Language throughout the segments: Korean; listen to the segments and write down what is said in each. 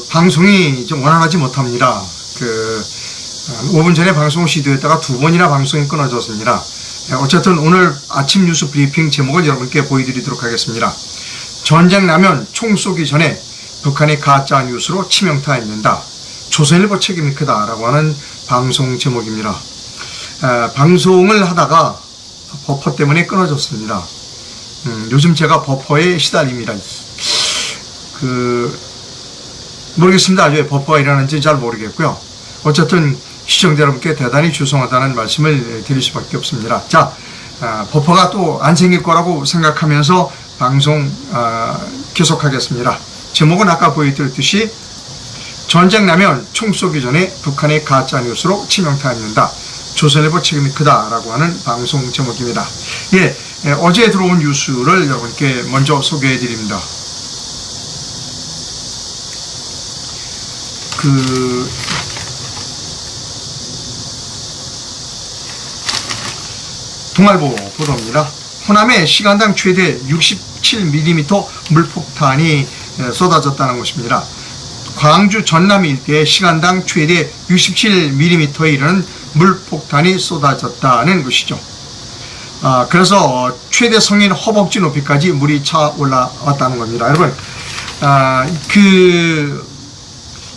방송이 좀 원활하지 못합니다. 5분 전에 방송을 시도했다가 2번이나 방송이 끊어졌습니다. 어쨌든 오늘 아침 뉴스 브리핑 제목을 여러분께 보여드리도록 하겠습니다. 전쟁 나면 총 쏘기 전에 북한이 가짜 뉴스로 치명타입는다. 조선일보 책임이 크다라고 하는 방송 제목입니다. 방송을 하다가 버퍼 때문에 끊어졌습니다. 요즘 제가 버퍼에 시달립니다. 모르겠습니다. 왜 버퍼가 일어나는지 잘 모르겠고요. 어쨌든 시청자 여러분께 대단히 죄송하다는 말씀을 드릴 수밖에 없습니다. 자, 버퍼가 또 안 생길 거라고 생각하면서 방송 계속하겠습니다. 제목은 아까 보여드렸듯이 전쟁 나면 총 쏘기 전에 북한의 가짜 뉴스로 치명타입는다. 조선일보 책임이 크다라고 하는 방송 제목입니다. 어제 들어온 뉴스를 여러분께 먼저 소개해 드립니다. 동아일보 보도입니다. 호남에 시간당 최대 67mm 물폭탄이 쏟아졌다는 것입니다. 광주 전남 일대에 시간당 최대 67mm에 이르는 물폭탄이 쏟아졌다는 것이죠. 그래서 최대 성인 허벅지 높이까지 물이 차 올라왔다는 겁니다. 여러분,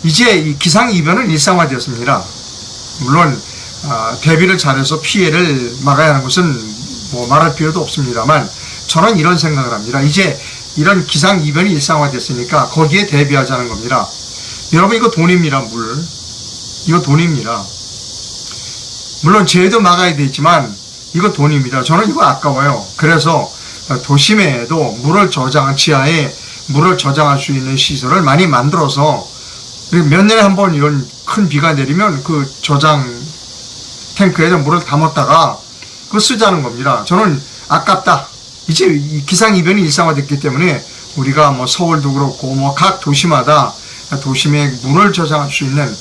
이제 이 기상이변은 일상화되었습니다. 물론 대비를 잘해서 피해를 막아야 하는 것은 뭐 말할 필요도 없습니다만, 저는 이런 생각을 합니다. 이제 이런 기상이변이 일상화됐으니까 거기에 대비하자는 겁니다. 여러분, 이거 돈입니다. 이거 돈입니다. 물론 재해도 막아야 되지만 이거 돈입니다. 저는 이거 아까워요. 그래서 도심에도 지하에 물을 저장할 수 있는 시설을 많이 만들어서 몇 년에 한 번 이런 큰 비가 내리면 그 저장 탱크에다 물을 담았다가 그거 쓰자는 겁니다. 저는 아깝다. 이제 기상이변이 일상화됐기 때문에 우리가 뭐 서울도 그렇고 뭐 각 도시마다 도심에 물을 저장할 수 있는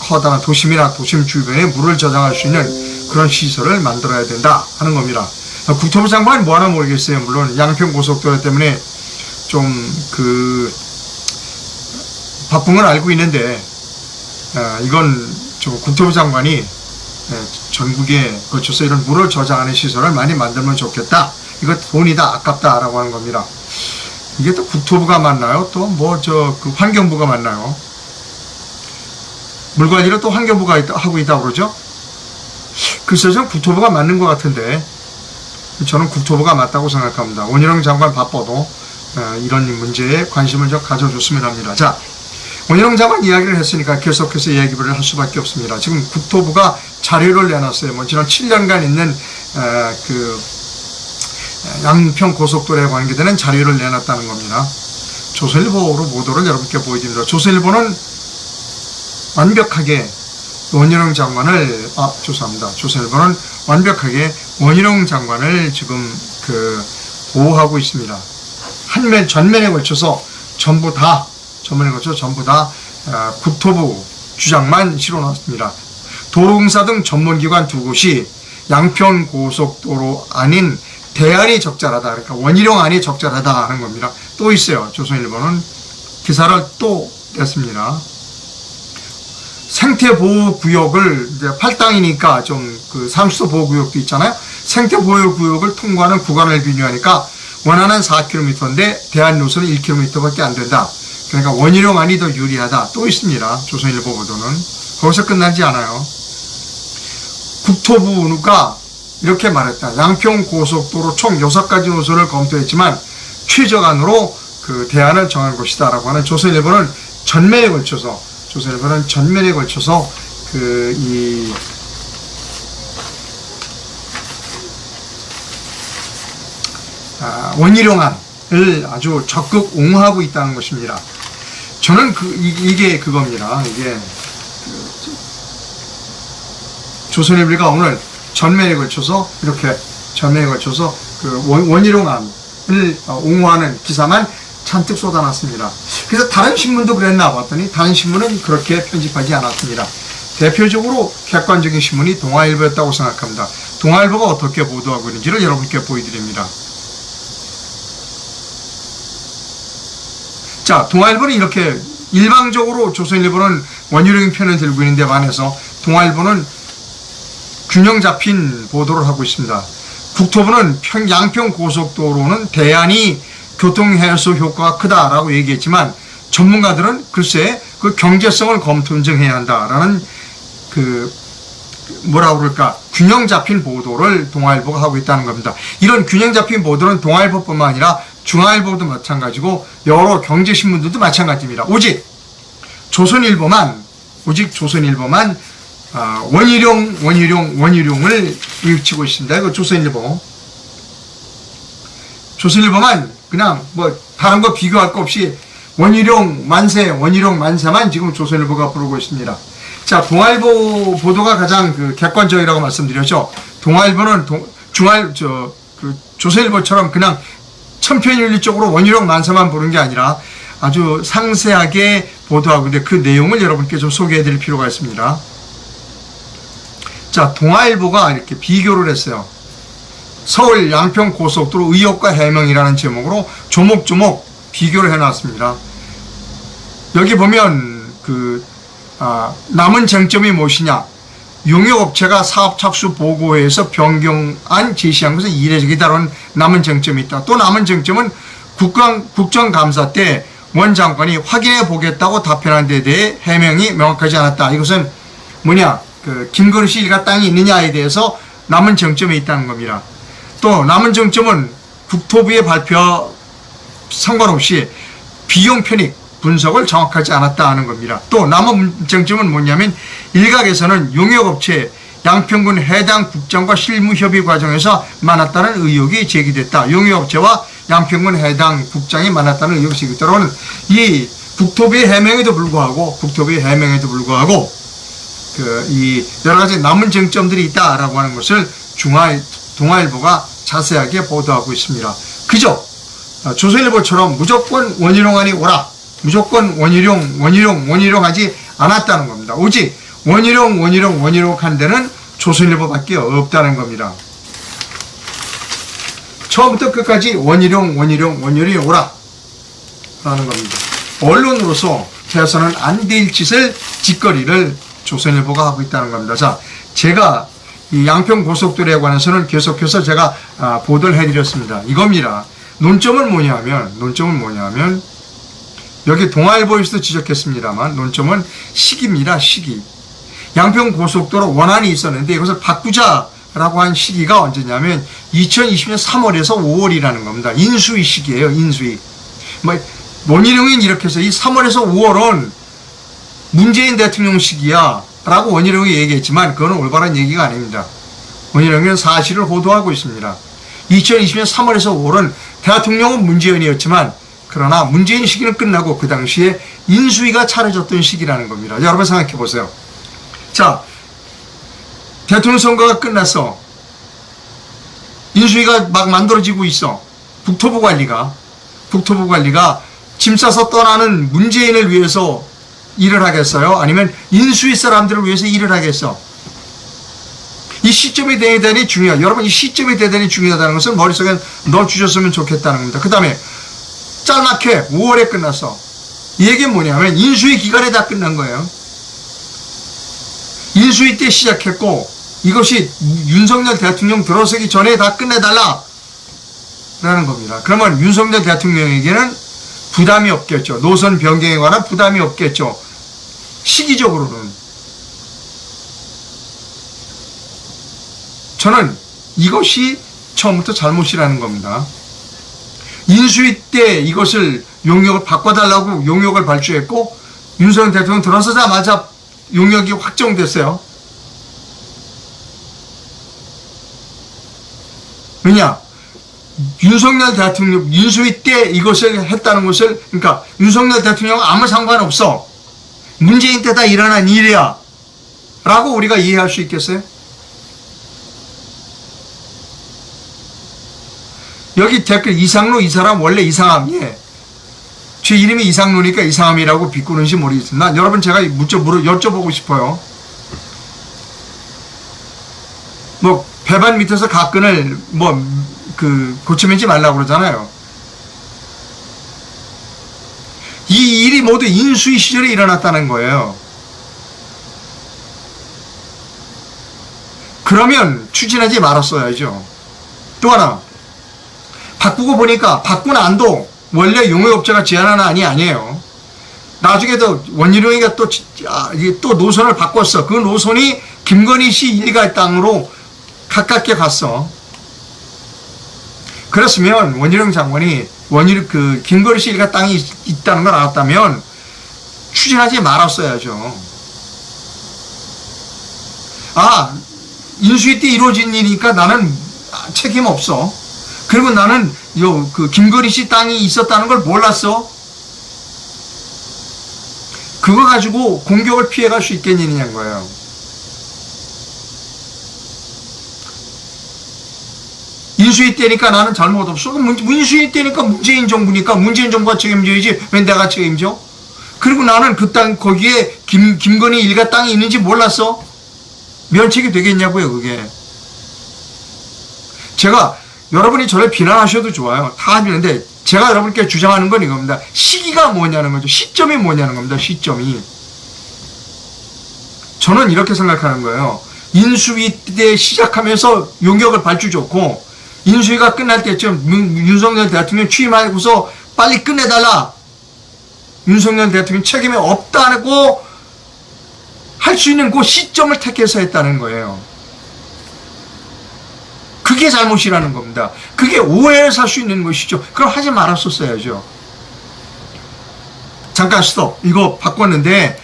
커다란 도심이나 도심 주변에 물을 저장할 수 있는 그런 시설을 만들어야 된다 하는 겁니다. 국토부 장관이 뭐 하나 모르겠어요. 물론 양평 고속도로 때문에 좀 바쁜 건 알고 있는데, 이건 좀 국토부 장관이 전국에 걸쳐서 이런 물을 저장하는 시설을 많이 만들면 좋겠다. 이거 돈이다, 아깝다라고 하는 겁니다. 이게 또 국토부가 맞나요? 또 환경부가 맞나요? 물관리를 또 환경부가 하고 있다고 그러죠? 글쎄요, 저는 국토부가 맞는 것 같은데, 저는 국토부가 맞다고 생각합니다. 원희룡 장관 바빠도 이런 문제에 관심을 좀 가져줬으면 합니다. 자, 원희룡 장관 이야기를 했으니까 계속해서 이야기를 할 수밖에 없습니다. 지금 국토부가 자료를 내놨어요. 지난 7년간 있는 양평 고속도로에 관계되는 자료를 내놨다는 겁니다. 조선일보로 보도를 여러분께 보여드립니다. 조선일보는 완벽하게 원희룡 장관을 조선일보는 완벽하게 원희룡 장관을 지금 보호하고 있습니다. 전면에 걸쳐서 전부 다 국토부 주장만 실어놨습니다. 도로공사 등 전문기관 2곳이 양평 고속도로 아닌 대안이 적절하다. 그러니까 원희룡 안이 적절하다 하는 겁니다. 또 있어요. 조선일보는 기사를 또 냈습니다. 생태보호구역을 이제 8당이니까 상수도 보호구역도 있잖아요. 생태보호구역을 통과하는 구간을 비교하니까 원하는 4km인데 대안 요소는 1km밖에 안 된다. 그러니까 원희룡 안이 더 유리하다. 또 있습니다. 조선일보 보도는. 거기서 끝나지 않아요. 국토부가 이렇게 말했다. 양평 고속도로 총 6가지 노선을 검토했지만 최저간으로 대안을 정한 것이다 라고 하는 조선일보는 전면에 걸쳐서 원희룡 안을 아주 적극 옹호하고 있다는 것입니다. 저는 이게 그겁니다. 이게 조선일보가 오늘 전면에 걸쳐서 원희룡 안을 옹호하는 기사만 잔뜩 쏟아놨습니다. 그래서 다른 신문도 그랬나 봤더니 다른 신문은 그렇게 편집하지 않았습니다. 대표적으로 객관적인 신문이 동아일보였다고 생각합니다. 동아일보가 어떻게 보도하고 있는지를 여러분께 보여드립니다. 자, 동아일보는 이렇게 일방적으로 조선일보는 원희룡 편을 들고 있는데 반해서 동아일보는 균형 잡힌 보도를 하고 있습니다. 국토부는 양평 고속도로는 대안이 교통해소 효과가 크다라고 얘기했지만 전문가들은 글쎄 그 경제성을 검토해야 한다라는 뭐라 그럴까 균형 잡힌 보도를 동아일보가 하고 있다는 겁니다. 이런 균형 잡힌 보도는 동아일보뿐만 아니라 중앙일보도 마찬가지고 여러 경제신문들도 마찬가지입니다. 오직 조선일보만 원희룡을 일치고 있습니다. 이거 조선일보만 그냥 뭐 다른 거 비교할 거 없이 원희룡 만세만 지금 조선일보가 부르고 있습니다. 자, 동아일보 보도가 가장 객관적이라고 말씀드렸죠. 동아일보는 조선일보처럼 그냥 천편일률적으로 원희룡 만세만 부른 게 아니라 아주 상세하게 보도하고 있는데 그 내용을 여러분께 좀 소개해 드릴 필요가 있습니다. 자, 동아일보가 이렇게 비교를 했어요. 서울 양평 고속도로 의혹과 해명이라는 제목으로 조목조목 비교를 해놨습니다. 여기 보면 남은 쟁점이 무엇이냐? 용역업체가 사업 착수 보고에서 변경안 제시한 것은 이례적이다라는 남은 쟁점이 있다. 또 남은 쟁점은 국정감사 때 원 장관이 확인해 보겠다고 답변한 데 대해 해명이 명확하지 않았다. 이것은 뭐냐? 김건희 일가 땅이 있느냐에 대해서 남은 쟁점이 있다는 겁니다. 또 남은 쟁점은 국토부의 발표 상관없이 비용 편익 분석을 정확하지 않았다 하는 겁니다. 또 남은 쟁점은 뭐냐면 일각에서는 용역업체 양평군 해당 국장과 실무협의 과정에서 많았다는 의혹이 제기됐다. 용역업체와 양평군 해당 국장이 많았다는 의혹이 제기됐다는 이 국토부의 해명에도 불구하고 이 여러 가지 남은 쟁점들이 있다라고 하는 것을 동아일보가 자세하게 보도하고 있습니다. 그저 조선일보처럼 무조건 원희룡안이 오라, 무조건 원희룡 하지 않았다는 겁니다. 오직 원희룡 한 데는 조선일보밖에 없다는 겁니다. 처음부터 끝까지 원희룡 오라 라는 겁니다. 언론으로서 해서는 안 될 짓거리를 조선일보가 하고 있다는 겁니다. 자, 제가 이 양평 고속도로에 관해서는 계속해서 제가 보도를 해드렸습니다. 이겁니다. 논점은 뭐냐면 여기 동아일보에서도 지적했습니다만 논점은 시기입니다. 시기. 양평 고속도로 원안이 있었는데 이것을 바꾸자라고 한 시기가 언제냐면 2020년 3월에서 5월이라는 겁니다. 인수위 시기예요. 인수위. 원희룡은 이렇게 해서 이 3월에서 5월은 문재인 대통령 시기야 라고 원희룡이 얘기했지만 그거는 올바른 얘기가 아닙니다. 원희룡은 사실을 호도하고 있습니다. 2020년 3월에서 5월은 대통령은 문재인이었지만 그러나 문재인 시기는 끝나고 그 당시에 인수위가 차려졌던 시기라는 겁니다. 여러분 생각해 보세요. 자, 대통령 선거가 끝났어. 인수위가 막 만들어지고 있어. 국토부 관리가 짐 싸서 떠나는 문재인을 위해서 일을 하겠어요? 아니면 인수위 사람들을 위해서 일을 하겠어? 이 시점이 대단히 중요해요. 여러분, 이 시점이 대단히 중요하다는 것을 머릿속에 넣어주셨으면 좋겠다는 겁니다. 그 다음에 짤막해 5월에 끝났어. 이 얘기는 뭐냐면 인수위 기간에 다 끝난 거예요. 인수위 때 시작했고 이것이 윤석열 대통령 들어서기 전에 다 끝내달라 라는 겁니다. 그러면 윤석열 대통령에게는 부담이 없겠죠. 노선 변경에 관한 부담이 없겠죠. 시기적으로는. 저는 이것이 처음부터 잘못이라는 겁니다. 인수위 때 이것을 용역을 바꿔달라고 용역을 발주했고 윤석열 대통령 들어서자마자 용역이 확정됐어요. 왜냐? 윤석열 대통령 인수위 때 이것을 했다는 것을 그러니까 윤석열 대통령은 아무 상관없어. 문재인 때 다 일어난 일이야. 라고 우리가 이해할 수 있겠어요? 여기 댓글 이상로 이 사람 원래 이상함. 예. 제 이름이 이상로니까 이상함이라고 비꼬는지 모르겠습니다. 여러분 제가 여쭤보고 싶어요. 배반 밑에서 가끈을 고치매지 말라고 그러잖아요. 이 일이 모두 인수위 시절에 일어났다는 거예요. 그러면 추진하지 말았어야죠. 또 하나, 바꾸고 보니까 바꾼 안도 원래 용역업자가 제안한 안이 아니에요. 나중에 또 원희룡이가 또 노선을 바꿨어. 그 노선이 김건희 씨 일가 땅으로 가깝게 갔어. 그랬으면 원희룡 장관이 김건희 씨 일가 땅이 있다는 걸 알았다면 추진하지 말았어야죠. 인수위 때 이루어진 일이니까 나는 책임 없어. 그리고 나는 김건희 씨 땅이 있었다는 걸 몰랐어. 그거 가지고 공격을 피해갈 수 있겠느냐는 거예요. 인수위 때니까 나는 잘못 없어. 인수위 때니까 문재인 정부니까 문재인 정부가 책임져야지 왜 내가 책임져? 그리고 나는 그 땅 거기에 김건희 일가 땅이 있는지 몰랐어. 면책이 되겠냐고요, 그게. 제가 여러분이 저를 비난하셔도 좋아요. 다 하는데 제가 여러분께 주장하는 건 이겁니다. 시기가 뭐냐는 거죠. 시점이 뭐냐는 겁니다. 시점이. 저는 이렇게 생각하는 거예요. 인수위 때 시작하면서 용역을 발주 좋고 인수위가 끝날 때쯤 윤석열 대통령 취임하고서 빨리 끝내달라. 윤석열 대통령 책임이 없다고 할 수 있는 그 시점을 택해서 했다는 거예요. 그게 잘못이라는 겁니다. 그게 오해를 살 수 있는 것이죠. 그럼 하지 말았었어야죠. 잠깐 스톱. 이거 바꿨는데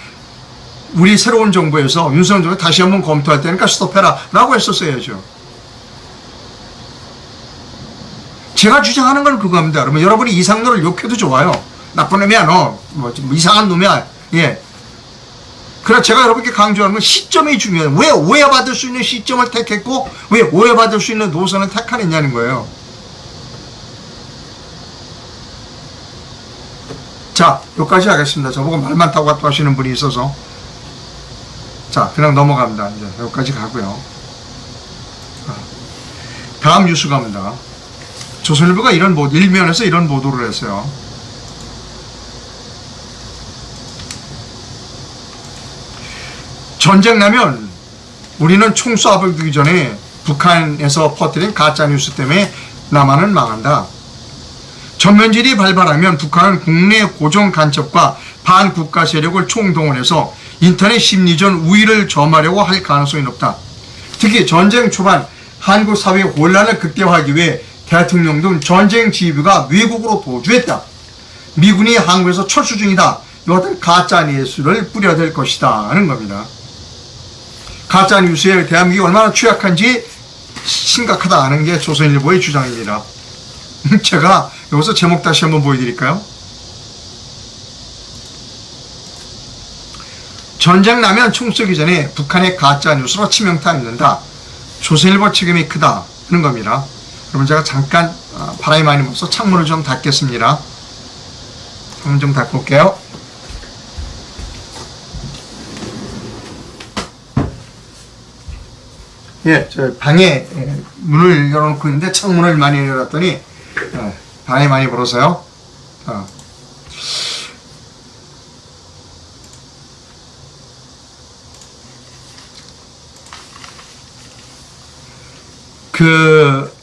우리 새로운 정부에서 윤석열 정부 다시 한번 검토할 테니까 스톱해라 라고 했었어야죠. 제가 주장하는 건 그겁니다. 여러분, 여러분이 이상노를 욕해도 좋아요. 나쁜 놈이야 너. 이상한 놈이야. 예. 그러나 제가 여러분께 강조하는 건 시점이 중요해요. 왜 오해받을 수 있는 시점을 택했고 왜 오해받을 수 있는 노선을 택하느냐는 거예요. 자, 여기까지 하겠습니다. 저보고 말 많다고 하시는 분이 있어서. 자, 그냥 넘어갑니다. 이제 여기까지 가고요. 다음 뉴스 갑니다. 조선일보가 일면에서 이런 보도를 했어요. 전쟁 나면 우리는 총 쏴보기 전에 북한에서 퍼뜨린 가짜뉴스 때문에 남한은 망한다. 전면질이 발발하면 북한은 국내 고정 간첩과 반국가 세력을 총동원해서 인터넷 심리전 우위를 점하려고 할 가능성이 높다. 특히 전쟁 초반 한국 사회의 혼란을 극대화하기 위해 대통령 등 전쟁 지휘부가 외국으로 도주했다. 미군이 한국에서 철수 중이다. 이와 같은 가짜뉴스를 뿌려댈 것이다 하는 겁니다. 가짜뉴스에 대한민국이 얼마나 취약한지 심각하다는 게 조선일보의 주장입니다. 제가 여기서 제목 다시 한번 보여드릴까요? 전쟁 나면 총 쏘기 전에 북한의 가짜뉴스로 치명타 입는다. 조선일보 책임이 크다 하는 겁니다. 여러분, 제가 잠깐 바람이 많이 불어서 창문을 좀 닫겠습니다. 창문 좀 닫고 올게요. 예, 저 방에 문을 열어놓고 있는데 창문을 많이 열었더니 바람이 많이 불어서요.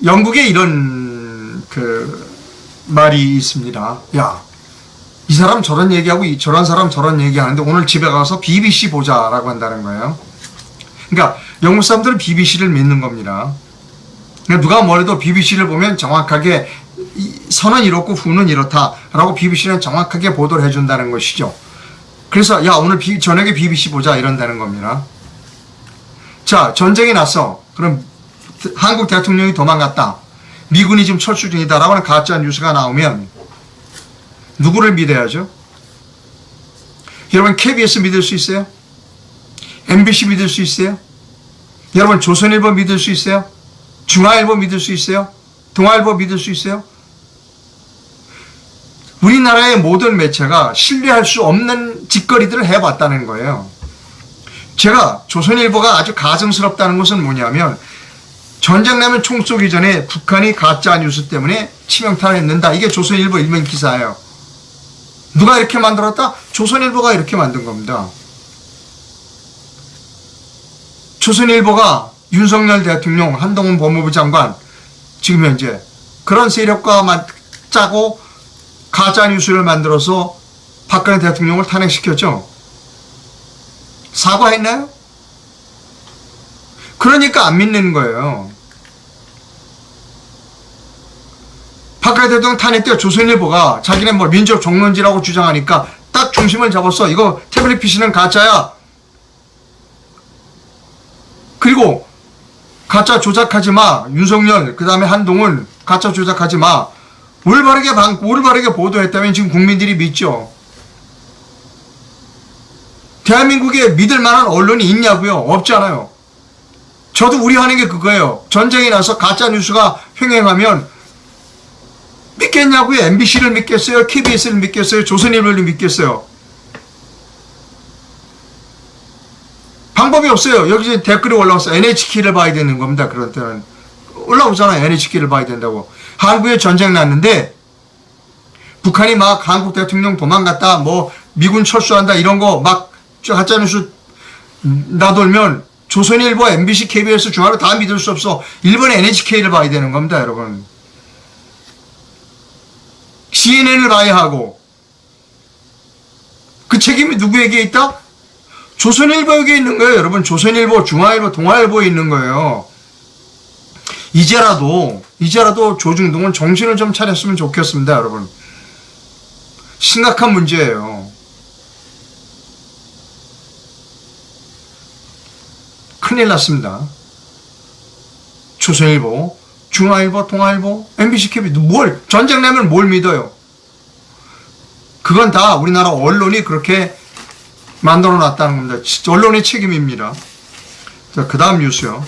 영국에 이런 말이 있습니다. 야, 이 사람 저런 얘기하고 저런 사람 저런 얘기하는데 오늘 집에 가서 BBC 보자라고 한다는 거예요. 그러니까 영국 사람들은 BBC를 믿는 겁니다. 그러니까 누가 뭐래도 BBC를 보면 정확하게 선은 이렇고 후는 이렇다라고 BBC는 정확하게 보도를 해준다는 것이죠. 그래서 야, 오늘 저녁에 BBC 보자 이런다는 겁니다. 자, 전쟁이 났어. 그럼 한국 대통령이 도망갔다. 미군이 지금 철수 중이다라고 하는 가짜 뉴스가 나오면 누구를 믿어야죠? 여러분, KBS 믿을 수 있어요? MBC 믿을 수 있어요? 여러분, 조선일보 믿을 수 있어요? 중앙일보 믿을 수 있어요? 동아일보 믿을 수 있어요? 우리나라의 모든 매체가 신뢰할 수 없는 짓거리들을 해봤다는 거예요. 제가 조선일보가 아주 가증스럽다는 것은 뭐냐면 전쟁 나면 총 쏘기 전에 북한이 가짜 뉴스 때문에 치명타를 했는다. 이게 조선일보 일면 기사예요. 누가 이렇게 만들었다? 조선일보가 이렇게 만든 겁니다. 조선일보가 윤석열 대통령, 한동훈 법무부 장관, 지금 현재 그런 세력과 짜고 가짜뉴스를 만들어서 박근혜 대통령을 탄핵시켰죠. 사과했나요? 그러니까 안 믿는 거예요. 박근혜 대통령 탄핵 때 조선일보가 자기네 뭐 민족 종론지라고 주장하니까 딱 중심을 잡았어. 이거 태블릿 PC는 가짜야. 그리고 가짜 조작하지 마. 윤석열, 그 다음에 한동훈 가짜 조작하지 마. 올바르게 보도했다면 지금 국민들이 믿죠. 대한민국에 믿을 만한 언론이 있냐고요? 없잖아요. 저도 우려하는 게 그거예요. 전쟁이 나서 가짜 뉴스가 횡행하면 믿겠냐고요? MBC를 믿겠어요? KBS를 믿겠어요? 조선일보를 믿겠어요? 방법이 없어요. 여기 댓글이 올라왔어요. NHK를 봐야 되는 겁니다. 그럴 때는. 올라오잖아요. NHK를 봐야 된다고. 한국에 전쟁 났는데 북한이 막 한국 대통령 도망갔다, 뭐 미군 철수한다 이런 거 막 가짜뉴스 나돌면 조선일보, MBC, KBS, 중앙을 다 믿을 수 없어. 일본 NHK를 봐야 되는 겁니다. 여러분. CNN을 봐야 하고. 그 책임이 누구에게 있다? 조선일보에게 있는 거예요. 여러분. 조선일보, 중앙일보, 동아일보에 있는 거예요. 이제라도 조중동은 정신을 좀 차렸으면 좋겠습니다. 여러분. 심각한 문제예요. 큰일 났습니다. 조선일보, 중앙일보, 동아일보, MBC, KBS 뭘 전쟁 나면 뭘 믿어요? 그건 다 우리나라 언론이 그렇게 만들어 놨다는 겁니다. 언론의 책임입니다. 자, 그 다음 뉴스요.